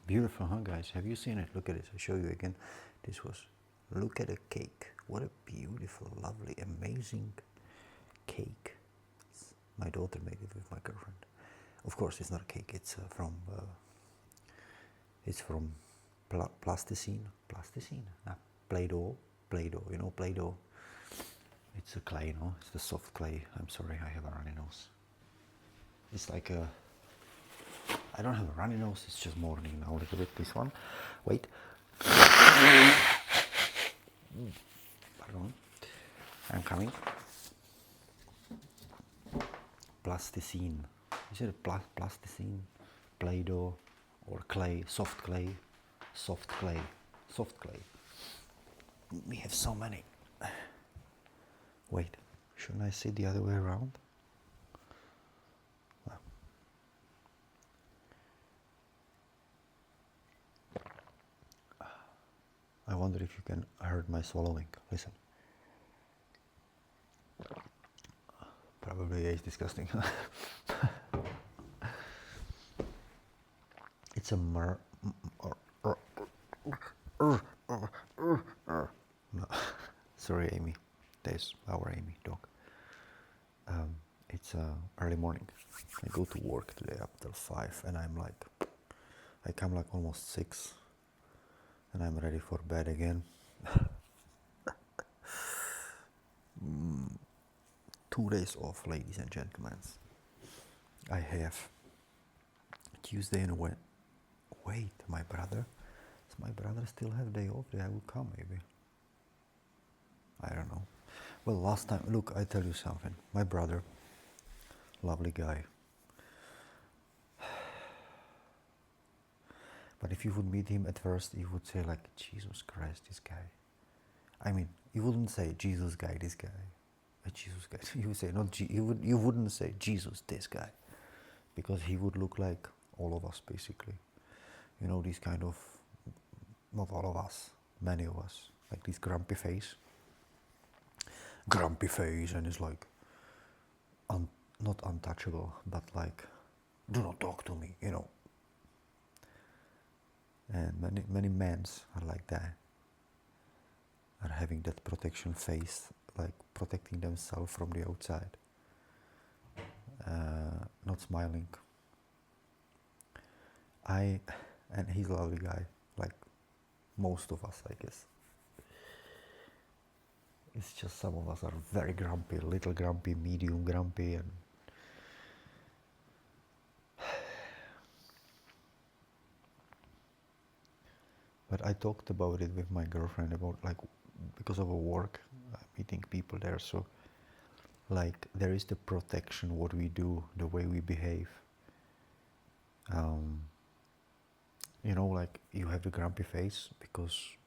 Beautiful, huh, guys? Have you seen it? Look at it. I'll show you again. This was, look at the cake. What a beautiful, lovely, amazing cake. My daughter made it with my girlfriend. Of course, it's not a cake. It's from plasticine. Plasticine? Nah, Play-Doh. Play-Doh. You know Play-Doh? It's a clay, no? It's the soft clay. I'm sorry, I have a runny nose. It's like a. I don't have a runny nose. It's just morning now. A little bit. This one. Wait. Pardon. I'm coming. Plasticine. Is it a plasticine? Play-Doh or clay? Soft clay? Soft clay. Soft clay. We have so many. Wait. Shouldn't I sit the other way around? I wonder if you can hear my swallowing. Listen. Probably is disgusting. It's a no. Sorry, Amy. There's our Amy dog. It's early morning. I go to work today up till 5, and I come like almost 6, and I'm ready for bed again. 2 days off, ladies and gentlemen. I have Tuesday and Wednesday. Wait, my brother? Does my brother still have day off? I will come maybe. I don't know. Well, last time, look, I tell you something. My brother, lovely guy. But if you would meet him at first, you would say like, Jesus Christ, this guy. I mean, you wouldn't say Jesus guy, this guy. Jesus guy. You would say not. You wouldn't say Jesus, this guy, because he would look like all of us basically. You know, these kind of, not all of us, many of us, like this grumpy face, and it's like, not untouchable, but like, do not talk to me, you know. And many men are like that, are having that protection face, like protecting themselves from the outside, not smiling. And he's a lovely guy, like most of us, I guess. It's just some of us are very grumpy, little grumpy, medium grumpy, and but I talked about it with my girlfriend about like, because of our work, meeting people there, so like there is the protection, what we do, the way we behave. You know, like you have the grumpy face because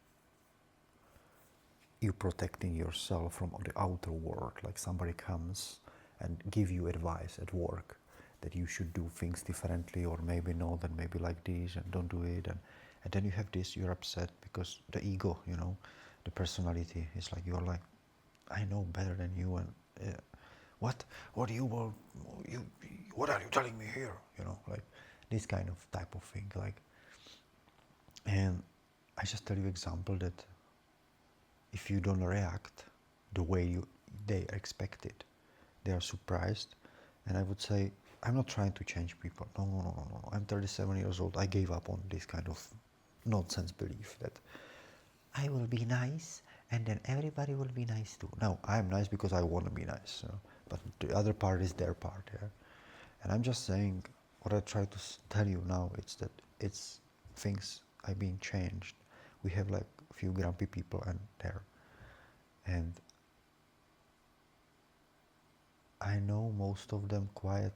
you're protecting yourself from the outer world. Like somebody comes and give you advice at work that you should do things differently, or maybe not, and maybe like this, and don't do it, and then you have this, you're upset because the ego, you know, the personality is like, you're like, I know better than you, and what do you want, what are you telling me here, you know, like this kind of type of thing, like. And I just tell you example that if you don't react the way they expect it, they are surprised. And I would say, I'm not trying to change people. No. I'm 37 years old. I gave up on this kind of nonsense belief that I will be nice and then everybody will be nice too. No, I'm nice because I want to be nice. But the other part is their part. Yeah? And I'm just saying, what I try to tell you now is that it's things are being changed. We have like a few grumpy people and there. And I know most of them quite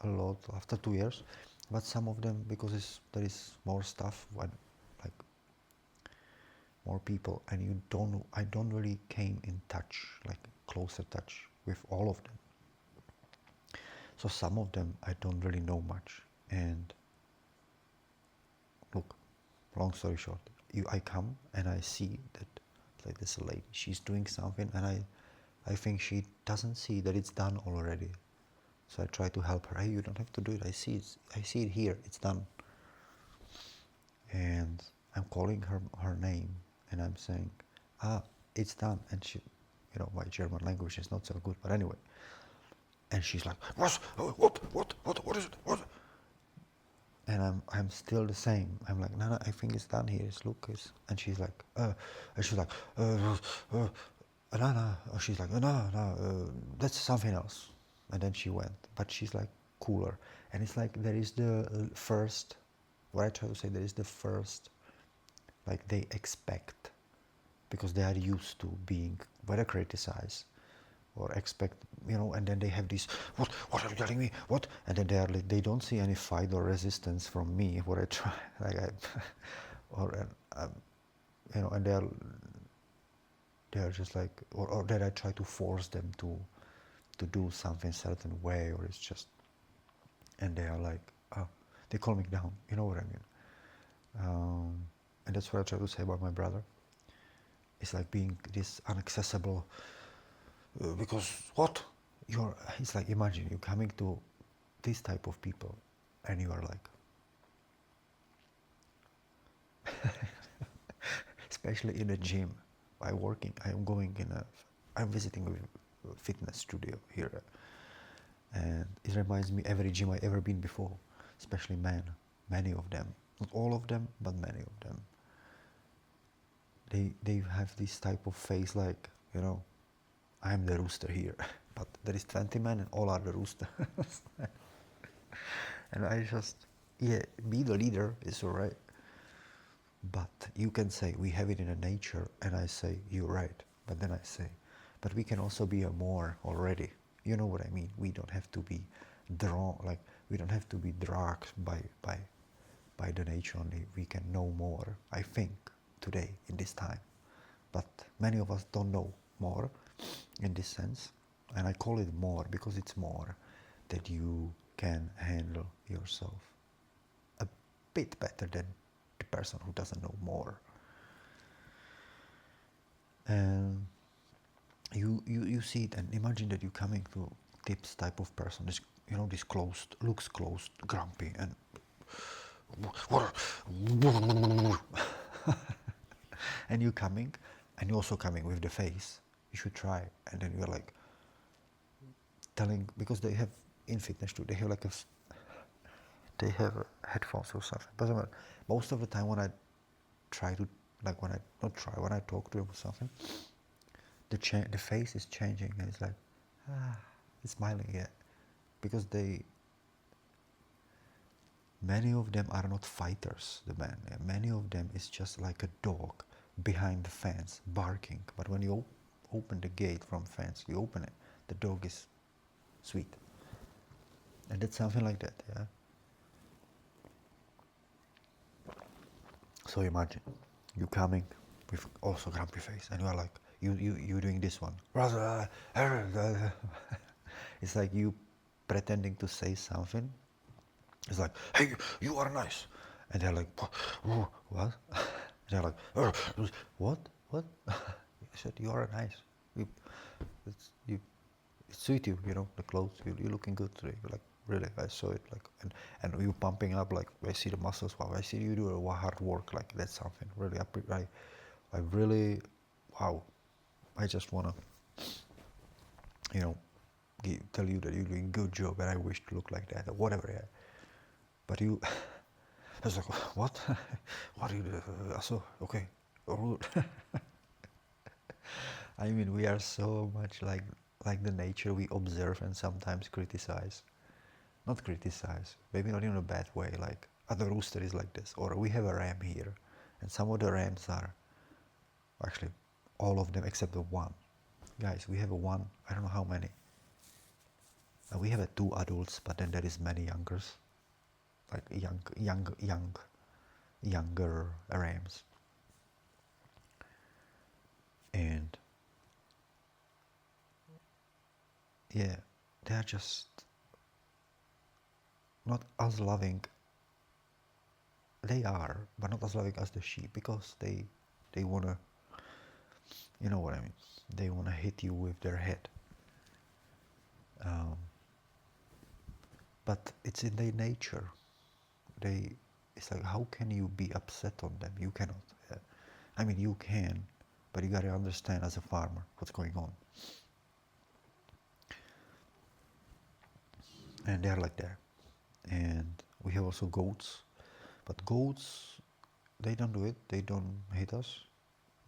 a lot after 2 years, but some of them, because there is more stuff, like more people, and I don't really came in touch, like closer touch with all of them. So some of them I don't really know much. And look, long story short, I come and I see that like this lady, she's doing something, and I think she doesn't see that it's done already. So I try to help her. Hey, you don't have to do it. I see it here. It's done. and I'm calling her name, and I'm saying, ah, it's done. And she, my German language is not so good, but anyway. And she's like, what is it? What? And I'm still the same. I'm like, no, I think it's done here. It's Lucas. And she's like, and she's like, no. She's like, no, that's something else. And then she went, but she's like cooler. And it's like there is the first, what I try to say, there is the first, like they expect, because they are used to being very criticized or expect, and then they have this, what are you telling me, what? And then they don't see any fight or resistance from me, what I try, like or and they're just like, or that I try to force them to do something certain way, or it's just, and they are like, oh, they call me down, you know what I mean? And that's what I try to say about my brother. It's like being this inaccessible, because what? It's like, imagine you coming to this type of people and you are like, especially in a gym, I'm visiting a fitness studio here, and it reminds me every gym I ever been before, especially men, many of them, not all of them, but many of them. They have this type of face like, I'm the rooster here, but there is 20 men and all are the roosters. And I just, be the leader is alright. But you can say, we have it in a nature, and I say, you're right. But then I say, but we can also be a more already. You know what I mean? We don't have to be drawn, like, we don't have to be dragged by the nature only. We can know more, I think, today, in this time. But many of us don't know more in this sense. And I call it more because it's more that you can handle yourself a bit better than the person who doesn't know more. And you see it, and imagine that you're coming to this type of person, this closed, looks closed, grumpy, and and you coming, and you're also coming with the face. You should try, and then you're like telling, because they have in fitness too, they have like they have headphones or something. But most of the time when I try to, like when I talk to them or something, the face is changing, and it's like, it's smiling, because many of them are not fighters, the men. Many of them is just like a dog behind the fence barking. But when you open the gate from fence, you open it, the dog is sweet. And that's something like that, yeah. So imagine you coming with also grumpy face, and you are like, you doing this one. It's like you pretending to say something. It's like, hey, you are nice. And they're like, what? And they're like, what? I said, you are nice. It suit you, the clothes. You're looking good today. You're like, really, I saw it. Like, and you pumping up. Like, I see the muscles. Wow, I see you do a hard work. Like, that's something really. I really, wow. I just wanna, tell you that you're doing a good job, and I wish to look like that or whatever. Yeah. But you, I was like, what? What do you do? So, okay. I mean, we are so much like the nature we observe and sometimes criticize. Not criticize, maybe not in a bad way, like, other rooster is like this, or we have a ram here, and some of the rams are, actually, all of them except the one. Guys, we have a one, I don't know how many. We have a two adults, but then there is many youngers, like younger rams. And yeah, they are just not as loving. They are, but not as loving as the sheep, because they wanna, you know what I mean. They wanna hit you with their head. But it's in their nature. They It's like, how can you be upset on them? You cannot. I mean, you can, but you got to understand as a farmer what's going on. And they're like that. And we have also goats, but goats, they don't do it. They don't hit us.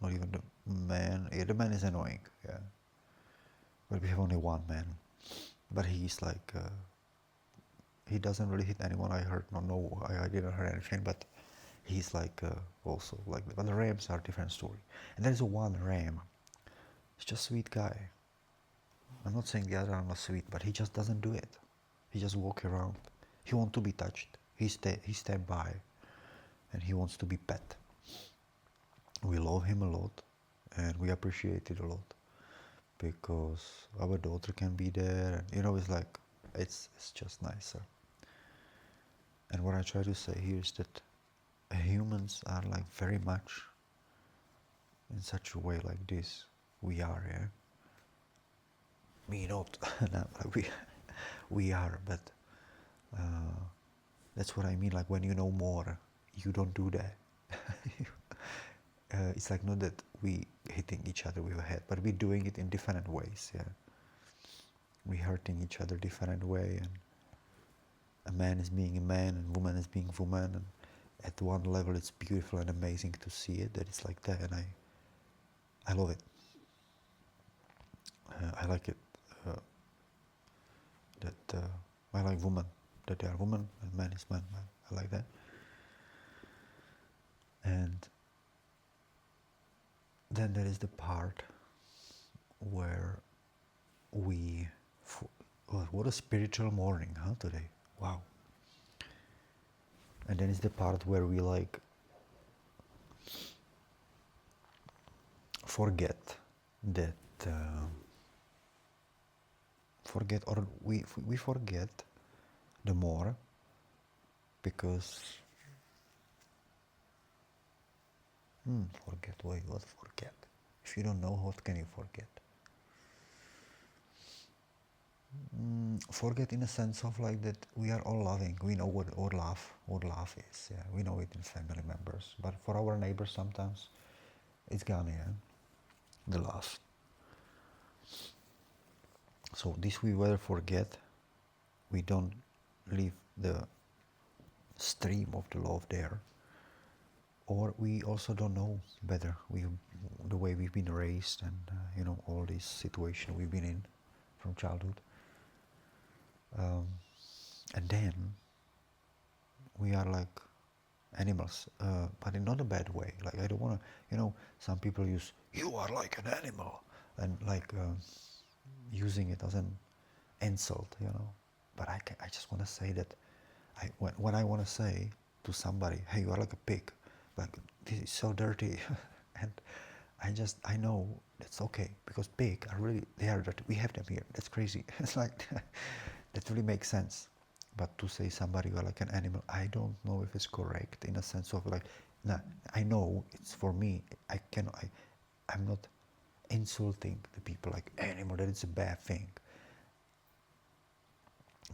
Not even the man. Yeah, the man is annoying. Yeah, but we have only one man. But he's like, he doesn't really hit anyone. I heard, no, I didn't hear anything. But he's like also like. But the rams are a different story. And there's a one ram. He's just a sweet guy. I'm not saying the other are not sweet, but he just doesn't do it. He just walk around. He wants to be touched. He stand by, and he wants to be pet. We love him a lot, and we appreciate it a lot, because our daughter can be there, and it's like it's just nicer. And what I try to say here is that humans are like very much in such a way like this. We are, yeah. Me not, no, like we are, but that's what I mean. Like when you know more, you don't do that. It's like not that we hitting each other with a head, but we're doing it in different ways. Yeah, we hurting each other different way, and a man is being a man, and woman is being woman, and at one level it's beautiful and amazing to see it. That it's like that, and I love it. I like it. That I like woman. That they are woman and man is man. I like that. And then there is the part where we, what a spiritual morning, huh, today. Wow. And then is the part where we like forget that we forget the more, because forget, wait, what forget? If you don't know, what can you forget? Forget in a sense of like that we are all loving. We know what love is. Yeah, we know it in family members, but for our neighbors sometimes it's gone. Yeah, the love. So this we either forget, we don't leave the stream of the love there, or we also don't know better. The way we've been raised, and all this situation we've been in from childhood. And then we are like animals, but in not a bad way. Like I don't want to, some people use "you are like an animal" and like using it as an insult, But I just want to say that when I want to say to somebody, "Hey, you are like a pig," like this is so dirty, and I know that's okay, because pig are really, they are dirty. We have them here. That's crazy. It's like that really makes sense. But to say somebody you are like an animal, I don't know if it's correct in a sense of like, nah, I know it's for me. I'm not insulting the people like animal, that it's a bad thing.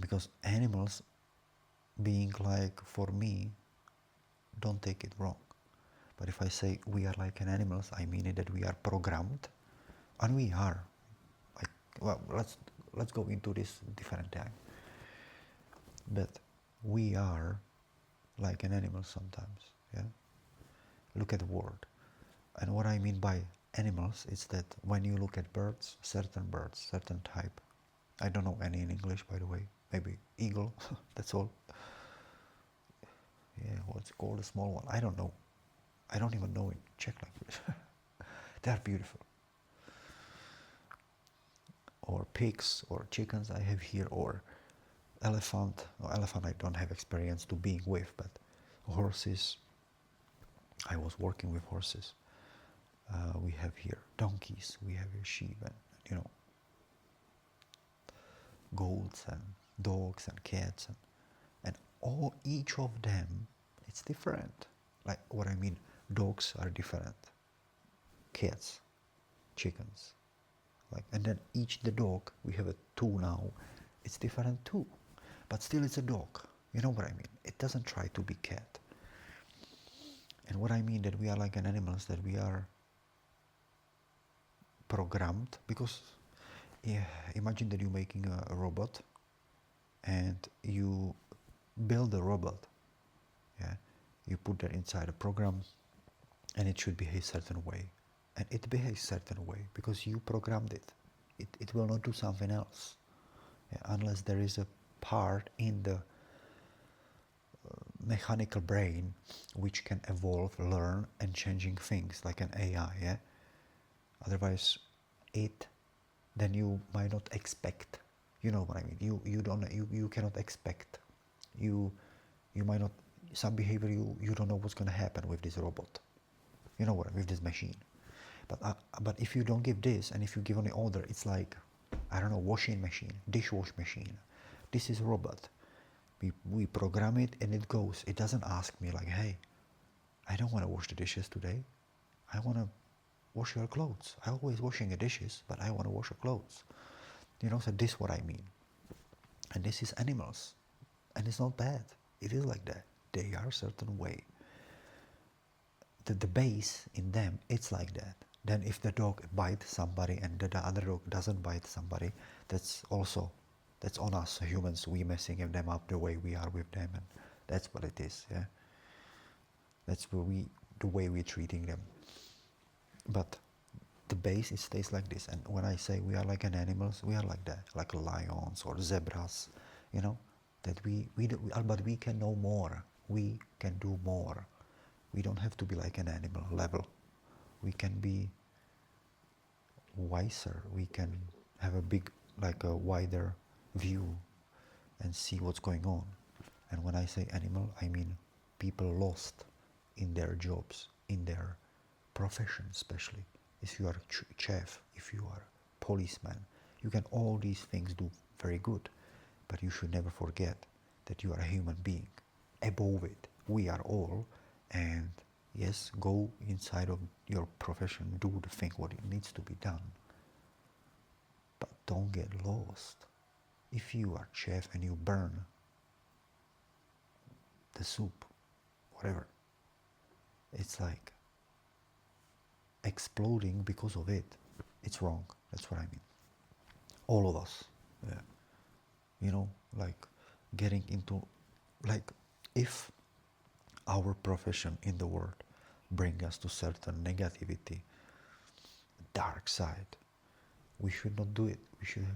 Because animals being like, for me, don't take it wrong. But if I say we are like an animals, I mean it that we are programmed, and we are. Like, well, let's go into this different time. But we are like an animal sometimes, yeah? Look at the world. And what I mean by animals is that when you look at birds, certain type, I don't know any in English, by the way, maybe eagle, that's all. Yeah, what's called a small one? I don't know. I don't even know in Czech language. They are beautiful. Or pigs or chickens I have here, or elephant. No, elephant I don't have experience to being with, but horses. I was working with horses. We have here donkeys, we have here sheep, and goats and dogs and cats, and each of them, it's different. Like what I mean, dogs are different, cats, chickens, like, and then the dog, we have a two now, it's different too, but still it's a dog. You know what I mean? It doesn't try to be cat. And what I mean that we are like an animals, that we are programmed, because yeah, imagine that you're making a robot and you build a robot, yeah, you put that inside a program and it should behave certain way, and it behaves certain way because you programmed it. It will not do something else, yeah, unless there is a part in the mechanical brain which can evolve, learn, and changing things like an AI. Yeah. Otherwise, it then you might not expect. You know what I mean? You don't you cannot expect. You you might not some behavior you don't know what's going to happen with this robot. You know what, with this machine. But if you don't give this, and if you give only order, it's like, I don't know, washing machine, dishwash machine. This is a robot. We program it and it goes. It doesn't ask me like, hey, I don't want to wash the dishes today. I want to wash your clothes. I always washing the dishes, but I want to wash your clothes. You know, so this is what I mean. And this is animals. And it's not bad. It is like that. They are a certain way. The base in them, it's like that. Then if the dog bites somebody and the other dog doesn't bite somebody, that's on us humans. We messing them up the way we are with them, and that's what it is. Yeah, that's the way we're treating them. But the base, it stays like this. And when I say we are like an animals, we are like that, like lions or zebras. You know, that but we can know more. We can do more. We don't have to be like an animal level. We can be wiser. We can have a wider view and see what's going on. And when I say animal, I mean people lost in their jobs, in their profession, especially. If you are a chef, if you are a policeman, you can all these things do very good, but you should never forget that you are a human being. Above it, we are all, and yes, go inside of your profession, do the thing what it needs to be done, but don't get lost. If you are chef and you burn the soup, whatever, it's like exploding because of it. It's wrong. That's what I mean. All of us, yeah. You know, like getting into, like, if our profession in the world bring us to certain negativity, dark side, we should not do it.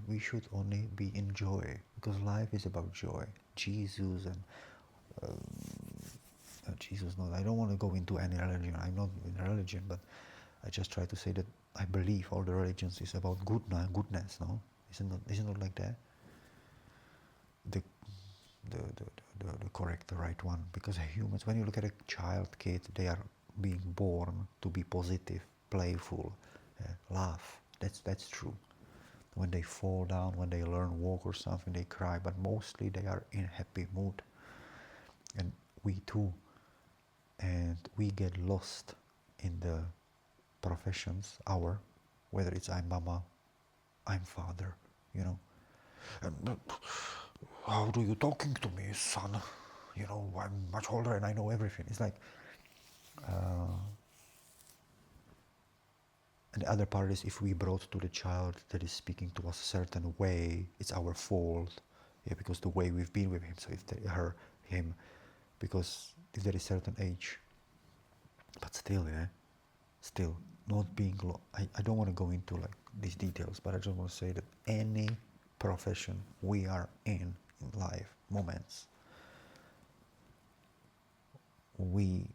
We should only be in joy, because life is about joy. Jesus and Jesus, no, I don't want to go into any religion. I'm not in religion, but I just try to say that I believe all the religions is about goodness, no? Isn't it like that? The the correct, the right one. Because humans, when you look at a child, kid, they are being born to be positive, playful, laugh. That's true. When they fall down, when they learn walk or something, they cry, but mostly they are in happy mood. And we too. And we get lost in the professions, whether it's I'm mama, I'm father, you know. And how do you talking to me, son? You know, I'm much older and I know everything. It's like, and the other part is, if we brought to the child that is speaking to us a certain way, it's our fault, yeah, because the way we've been with him. So if him, because if there is certain age, but still, yeah, still not being. I don't want to go into like these details, but I just want to say that any profession we are in life moments, we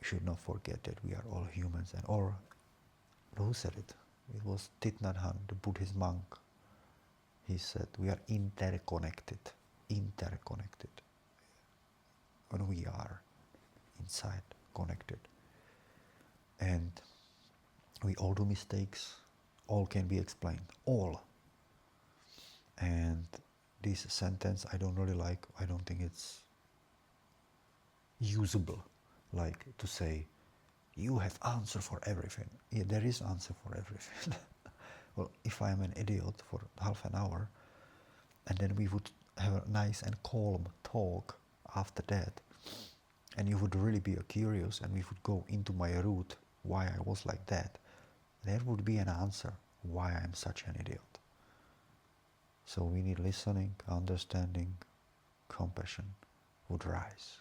should not forget that we are all humans. And or who said it? It was Thich Nhat Hanh, the Buddhist monk. He said we are interconnected, interconnected. When we are inside connected, and we all do mistakes, all can be explained, all. And this sentence I don't really like. I don't think it's usable, like to say you have answer for everything. Yeah, there is answer for everything. Well, if I'm an idiot for half an hour, and then we would have a nice and calm talk after that, and you would really be curious and we would go into my root why I was like that, there would be an answer why I'm such an idiot. So we need listening, understanding, compassion would rise.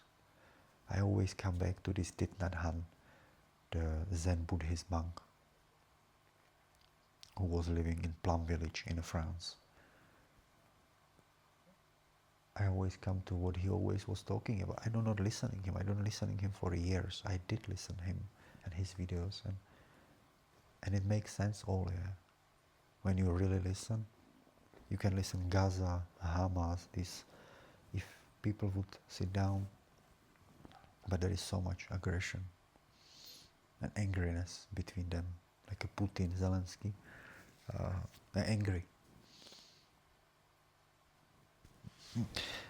I always come back to this Thich Nhat Hanh, the Zen Buddhist monk who was living in Plum Village in France. I always come to what he always was talking about. I do not listen to him. I don't listen to him for years. I did listen to him and his videos, and it makes sense all, yeah. When you really listen, you can listen Gaza, Hamas, this, if people would sit down, but there is so much aggression and angriness between them, like a Putin, Zelensky, they're angry.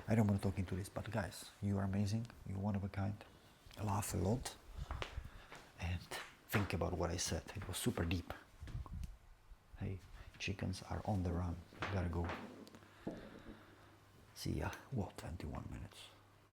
I don't want to talk into this, but guys, you are amazing, you're one of a kind. I laugh a lot, and think about what I said, it was super deep. Hey, chickens are on the run, I gotta go. See ya. What, 21 minutes?